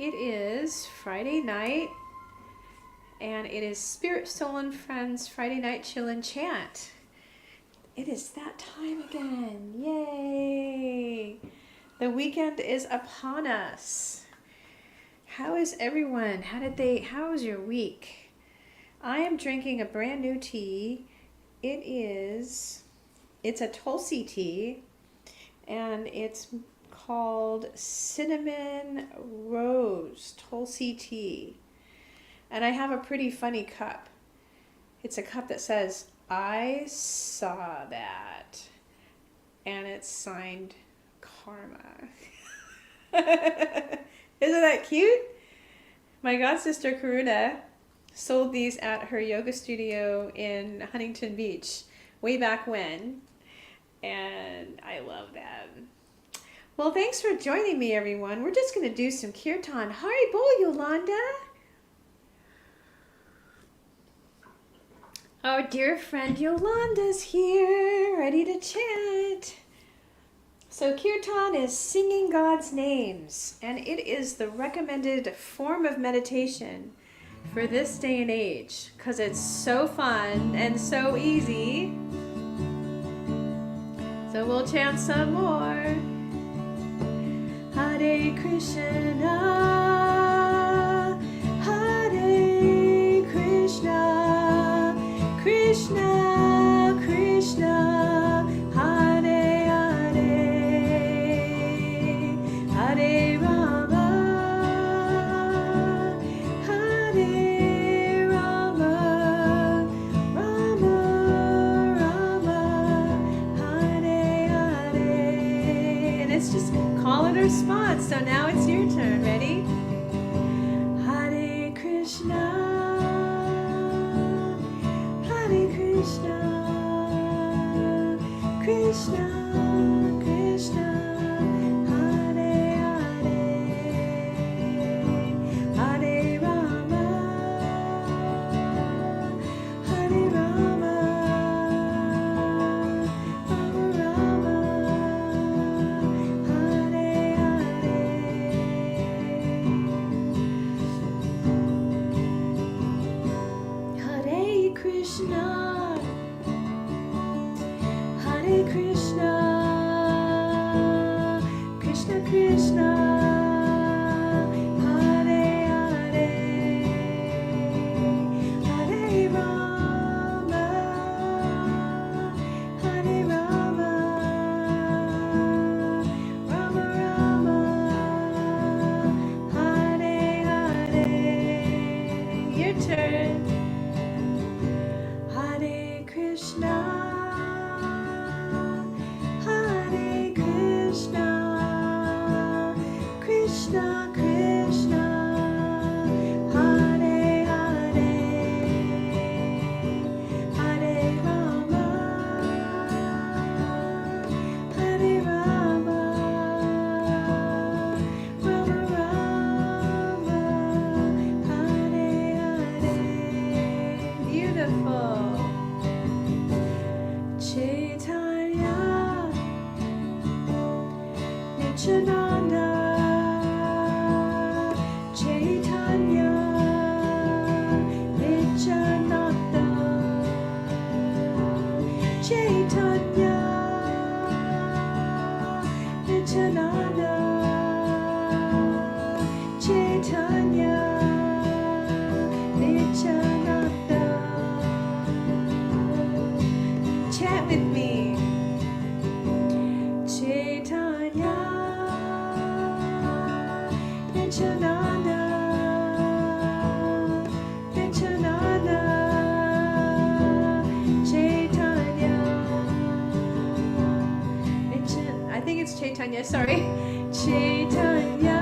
It is Friday night, and it is Spirit, Soul, and Friends Friday Night Chill and Chant. It is that time again. Yay! The weekend is upon us. How is everyone? How was your week? I am drinking a brand new tea. It's a Tulsi tea, and it's called Cinnamon Rose Tulsi Tea. And I have a pretty funny cup. It's a cup that says, "I saw that." And it's signed Karma. Isn't that cute? My god sister Karuna sold these at her yoga studio in Huntington Beach way back when. And I love them. Well, thanks for joining me, everyone. We're just going to do some kirtan. Haribol, Yolanda. Our dear friend Yolanda's here, ready to chant. So kirtan is singing God's names, and it is the recommended form of meditation for this day and age, because it's so fun and so easy. So we'll chant some more. Hare Krishna, Hare Krishna, Krishna Krishna, Hare Hare, Hare Rama, Hare Rama, Rama Rama, Hare Hare. And it's just call and response. So now it's your turn. Ready? Hare Krishna, Hare Krishna, Krishna Krishna, Hare Chant with me. Chaitanya, Nityananda, Nityananda, Chaitanya, I think it's Chaitanya, sorry. Chaitanya,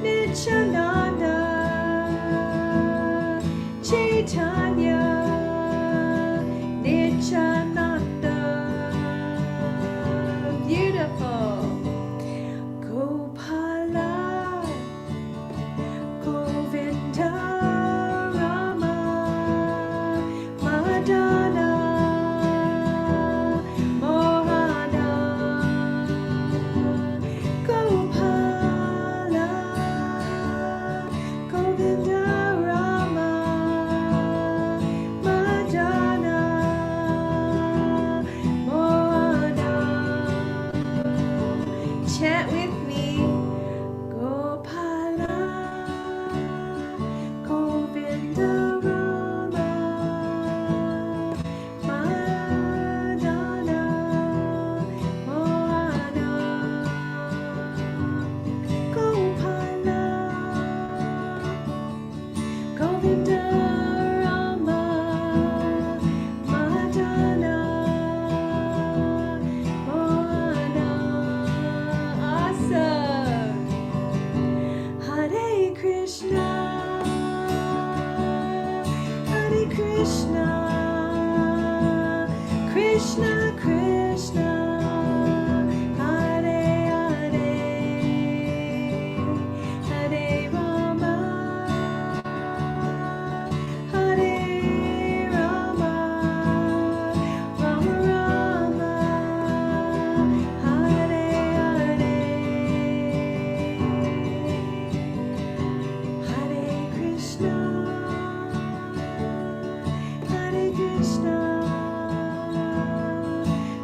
Nityananda, Chaitanya, Nityananda. Beautiful. Gopala, Govinda, Rama, Madana, Mohana. Gopala, Govinda, Rama, Madana, Mohana. Chant with me. Gopala, Govinda, Rama, Madana, Mohana. Gopala, Govinda, Rama, Madana, Mohana. Awesome. Hare Krishna, Hare Krishna, Krishna Krishna, Hare Hare, Hare Rama, Hare Rama, Rama Rama, Hare Hare, Hare Krishna, Hare Krishna,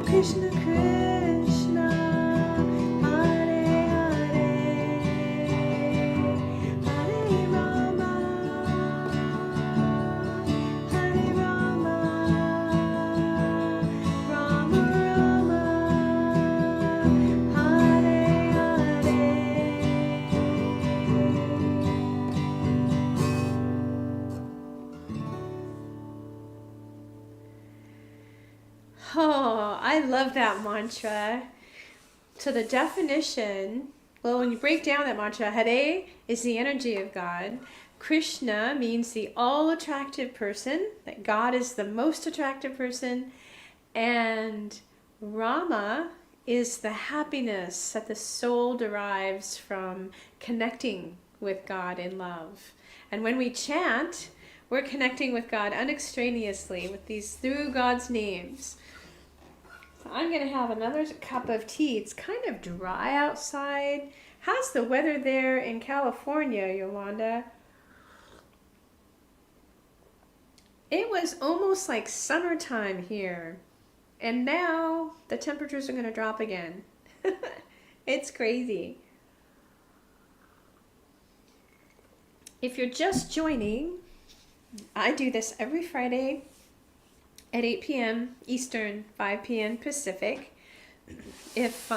Krishna Krishna, Hare Hare, Hare Rama, Hare Rama, Rama Rama, Hare Hare. Oh, I love that mantra. So the definition, well, when you break down that mantra, Hare is the energy of God. Krishna means the all-attractive person, that God is the most attractive person. And Rama is the happiness that the soul derives from connecting with God in love. And when we chant, we're connecting with God unextraneously with these through God's names. So I'm going to have another cup of tea. It's kind of dry outside. How's the weather there in California, Yolanda? It was almost like summertime here. And now the temperatures are going to drop again. It's crazy. If you're just joining, I do this every Friday at 8 p.m. Eastern, 5 p.m. Pacific. If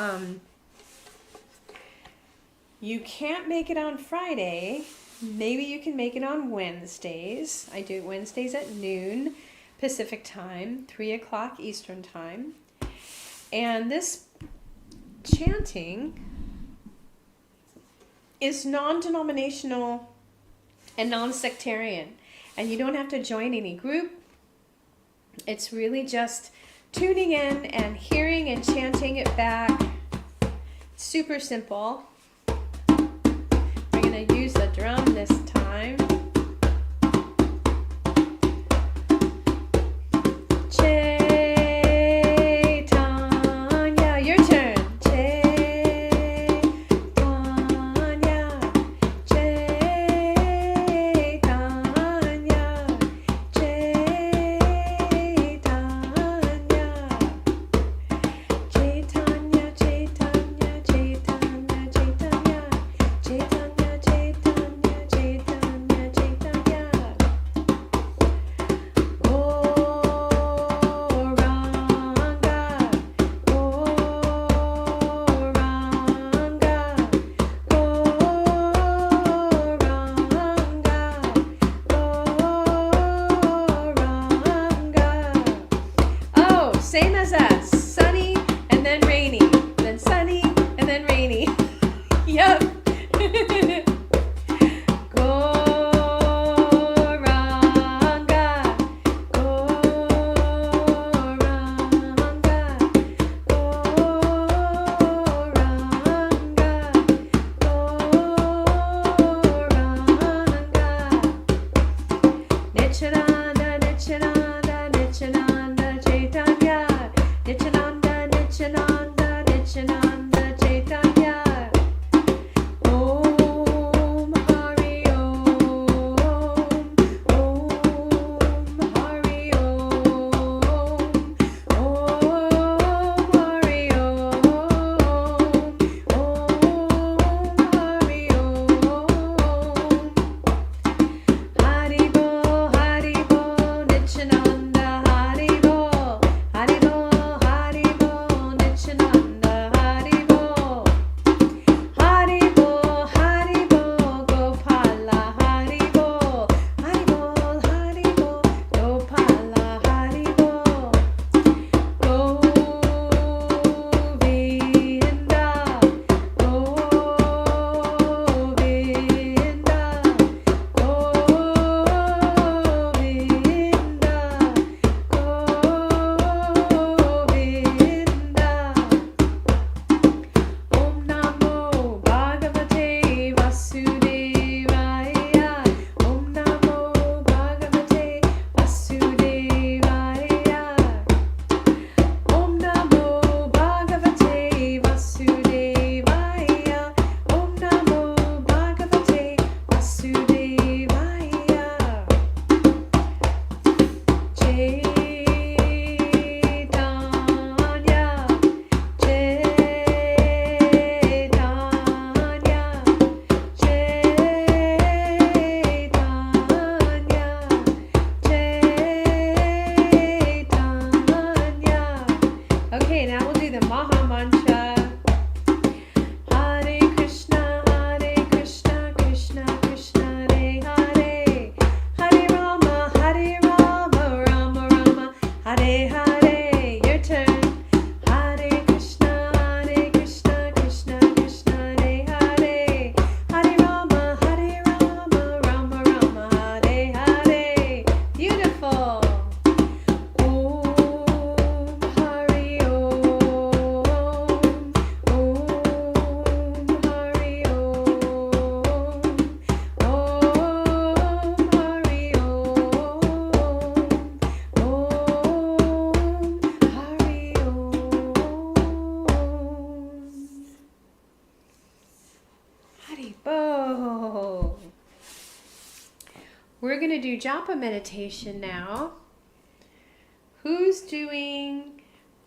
you can't make it on Friday, maybe you can make it on Wednesdays. I do it Wednesdays at noon Pacific time, 3 o'clock Eastern time. And this chanting is non-denominational and non-sectarian. And you don't have to join any group. It's really just tuning in and hearing and chanting it back. Super simple. We're going to use the drum this time. Chaitanya, your turn. Chaitanya, Chaitanya, Chaitanya, Chaitanya, Chaitanya, Chaitanya, Chaitanya, Chaitanya, Chaitanya, Chaitanya. Oh, same as us. Sunny and then rainy. Then sunny and then rainy. Yep. Goranga, Goranga, Goranga, Nityananda, Nityananda, Nityananda, Chaitanya, Nityananda, Nityananda, Nityananda, Chaitanya. Om Hari Om, Om Hari Om, Om Hari Om, Om Hari Om. Haribo, Haribo, Nityananda, Haribo, Haribo, Haribo, Nityananda, Haribo. Haribo, Haribo, Gopala, Haribo, Haribo, Haribo, Gopala, Haribo. Govinda, Om Namo Bhagavate Vasudevaya. Om Namo Bhagavate Vasudevaya. Om Namo Bhagavate Vasudevaya. Om Namo Bhagavate Vasudevaya. Chaitanya, Chaitanya, Chaitanya. Okay, now we'll do the Maha Mantra. Hare Krishna, Krishna Krishna, Hare Hare, Hare Rama, Rama Rama, Hare Hare. Your turn. Hare Krishna, Krishna Krishna, Hare Hare, Hare Rama, Rama Rama, Hare Hare. Beautiful. Om Hari Om, Om Hari Om, Om Hari Om, Om Hari Om. Haribo. We're going to do Japa meditation now. Who's doing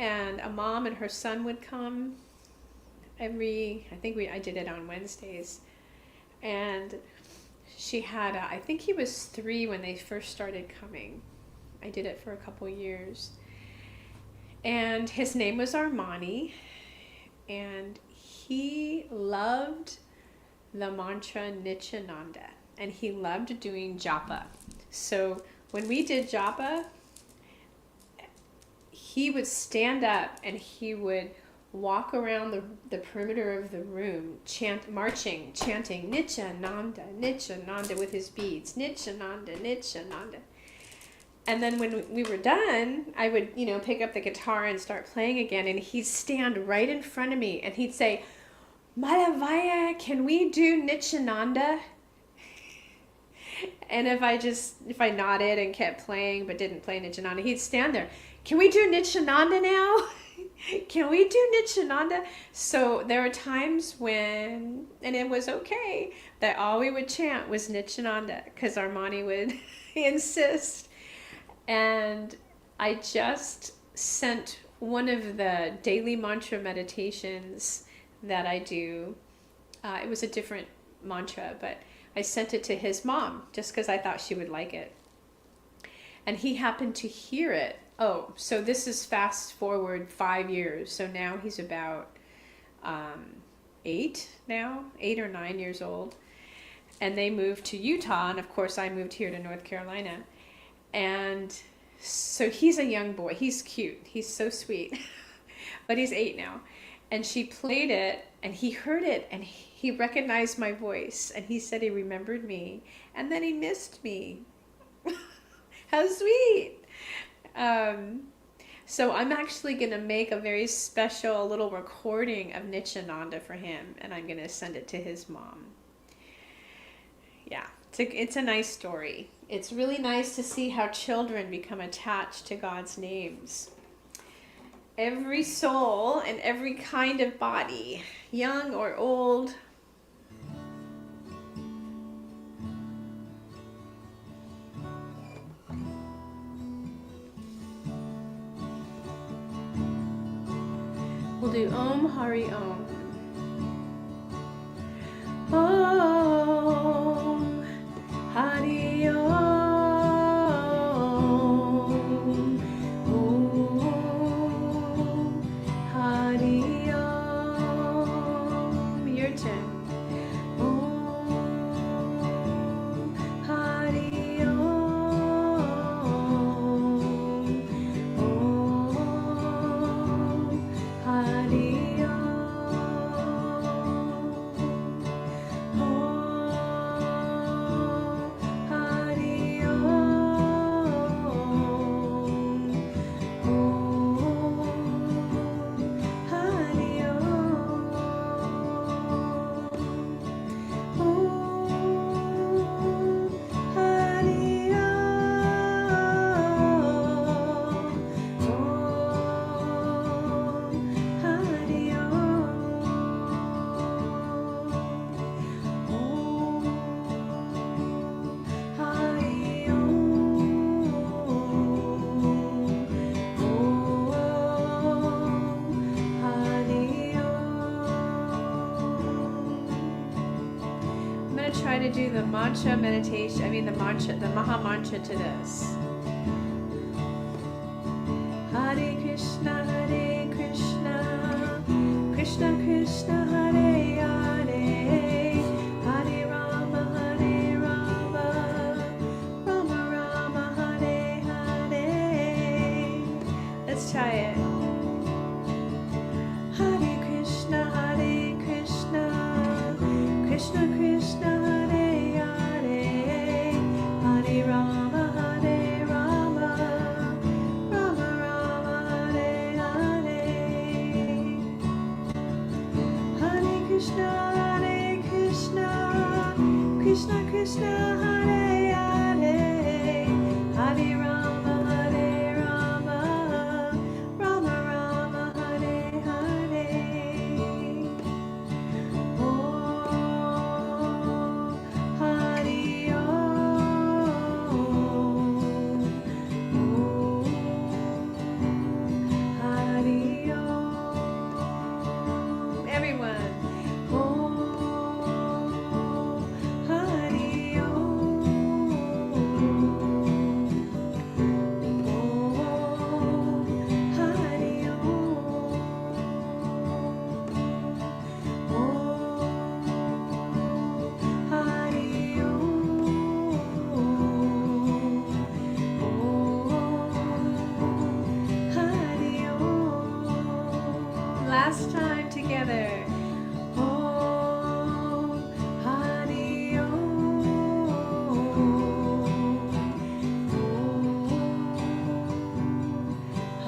and a mom and her son would come I did it on Wednesdays. And she had, I think he was 3 when they first started coming. I did it for a couple years. And his name was Armani, and he loved the mantra Nityananda, and he loved doing Japa. So when we did Japa, he would stand up and he would walk around the perimeter of the room, chanting Nityananda, Nityananda with his beads, Nityananda, Nityananda. And then when we were done, I would, pick up the guitar and start playing again, and he'd stand right in front of me and he'd say, Madhavaya, can we do Nityananda? And if I nodded and kept playing but didn't play Nityananda, he'd stand there. Can we do Nityananda now? Can we do Nityananda? So there were times when, and it was okay, that all we would chant was Nityananda because Armani would insist. And I just sent one of the daily mantra meditations that I do. It was a different mantra, but I sent it to his mom just because I thought she would like it. And he happened to hear it. Oh, so this is fast forward 5 years. So now he's about 8 or 9 years old. And they moved to Utah. And of course I moved here to North Carolina. And so he's a young boy. He's cute. He's so sweet. But he's 8 now. And she played it and he heard it and he recognized my voice. And he said he remembered me. And then he missed me. How sweet. So I'm actually going to make a very special little recording of Nityananda for him. And I'm going to send it to his mom. Yeah, it's a nice story. It's really nice to see how children become attached to God's names. Every soul and every kind of body, young or old, we'll do Om Hari Om. Om Hari Om. Try to do the mantra meditation, the Maha Mantra to this. Hare Krishna, Krishna Krishna, Hare Hare, Hare Rama, Rama Rama, Hare Hare. Let's try it. Hare Krishna, Krishna Krishna. Krishna Krishna, Hare Hare, Hare Rama, Rama Rama, Hare Hare. Om Hari Om, Om Hari last time together. Om Hari Om.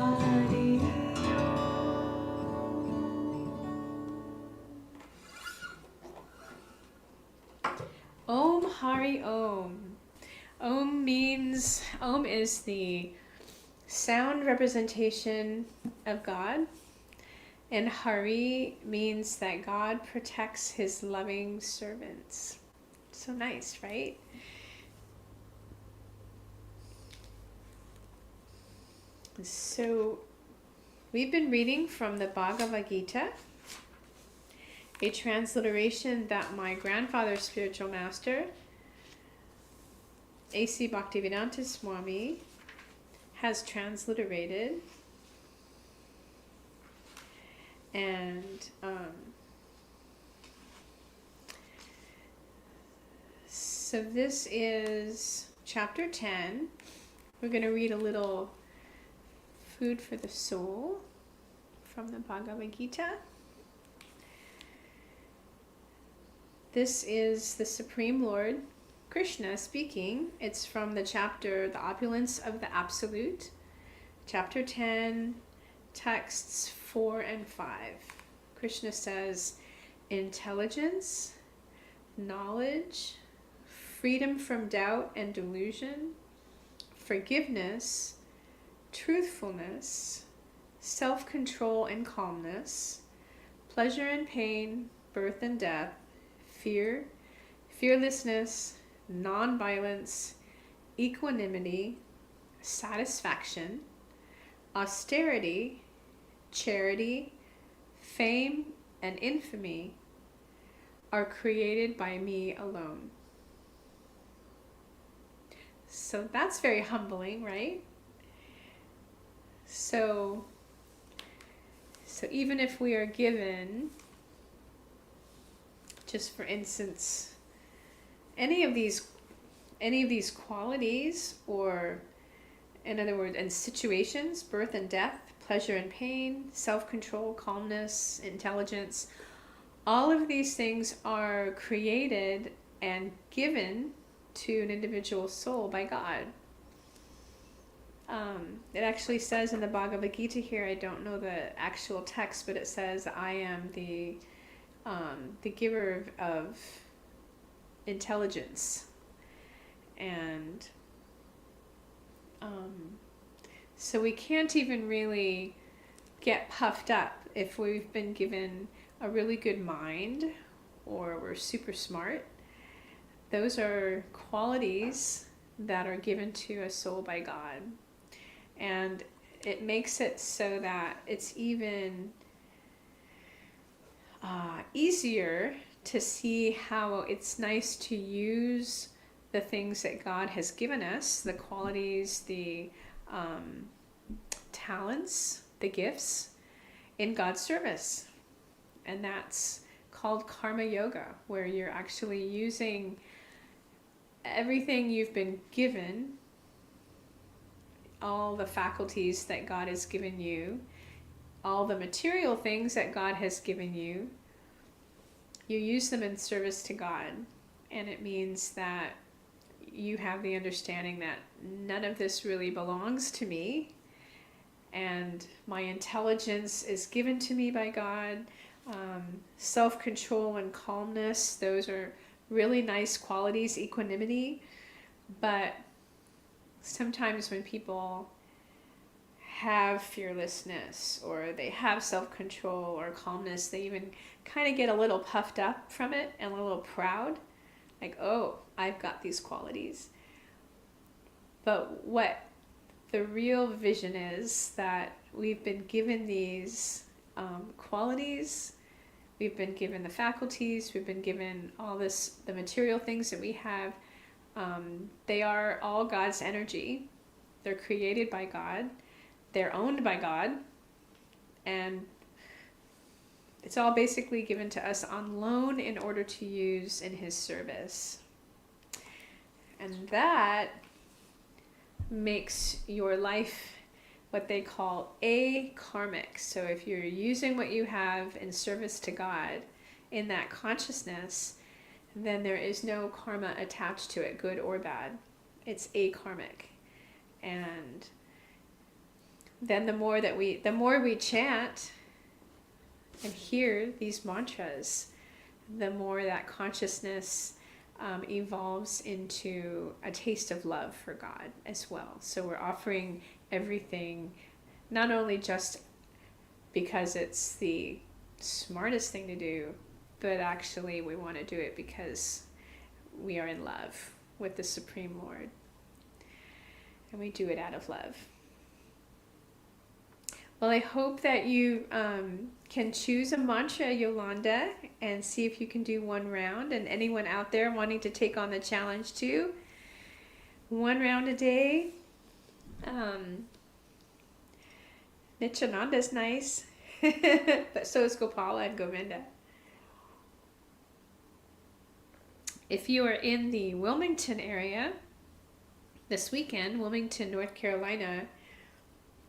Om Hari Om. Om Hari Om. Om is the sound representation of God, and Hari means that God protects his loving servants. So nice, right? So we've been reading from the Bhagavad Gita, a transliteration that my grandfather's spiritual master, A.C. Bhaktivedanta Swami, has transliterated. And so this is chapter 10. We're going to read a little food for the soul from the Bhagavad Gita. This is the Supreme Lord Krishna speaking. It's from the chapter The Opulence of the Absolute, chapter 10, texts 4 and 5. Krishna says, intelligence, knowledge, freedom from doubt and delusion, forgiveness, truthfulness, self-control and calmness, pleasure and pain, birth and death, fear, fearlessness, non-violence, equanimity, satisfaction, austerity, charity, fame, and infamy are created by me alone. So that's very humbling, right? So even if we are given, just for instance, any of these qualities, or in other words, and situations, birth and death, pleasure and pain, self-control, calmness, intelligence, all of these things are created and given to an individual soul by God. It actually says in the Bhagavad Gita here, I don't know the actual text, but it says, I am the giver of intelligence. And so we can't even really get puffed up if we've been given a really good mind or we're super smart. Those are qualities that are given to a soul by God. And it makes it so that it's even easier to see how it's nice to use the things that God has given us, the qualities, the talents, the gifts, in God's service. And that's called karma yoga, where you're actually using everything you've been given, all the faculties that God has given you, all the material things that God has given you, you use them in service to God. And it means that you have the understanding that none of this really belongs to me, and my intelligence is given to me by God. Self-control and calmness, those are really nice qualities, equanimity. But sometimes when people have fearlessness, or they have self-control or calmness, they even kind of get a little puffed up from it and a little proud, like, oh, I've got these qualities. But what the real vision is, that we've been given these qualities, we've been given the faculties, we've been given all this, the material things that we have. They are all God's energy. They're created by God. They're owned by God. And it's all basically given to us on loan in order to use in His service. And that makes your life what they call a-karmic. So if you're using what you have in service to God in that consciousness, then there is no karma attached to it, good or bad. It's a-karmic. And then the more we chant and hear these mantras, the more that consciousness evolves into a taste of love for God as well. So we're offering everything, not only just because it's the smartest thing to do, but actually we want to do it because we are in love with the Supreme Lord. And we do it out of love. Well, I hope that you can choose a mantra, Yolanda, and see if you can do one round. And anyone out there wanting to take on the challenge too, 1 round a day. Nityananda's nice, but so is Gopala and Govinda. If you are in the Wilmington area this weekend, Wilmington, North Carolina,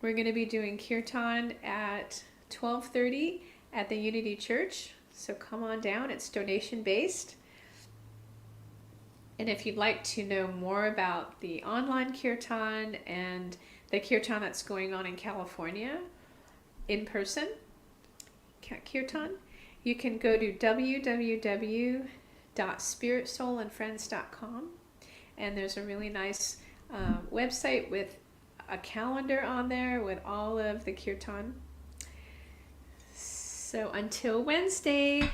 we're going to be doing kirtan at 12:30 at the Unity Church. So come on down. It's donation based. And if you'd like to know more about the online kirtan and the kirtan that's going on in California, in person kirtan, you can go to www.spiritsoulandfriends.com, and there's a really nice website with a calendar on there with all of the kirtan. So until Wednesday,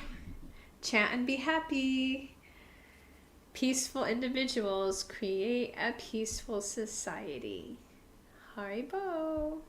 chant and be happy. Peaceful individuals create a peaceful society. Haribo.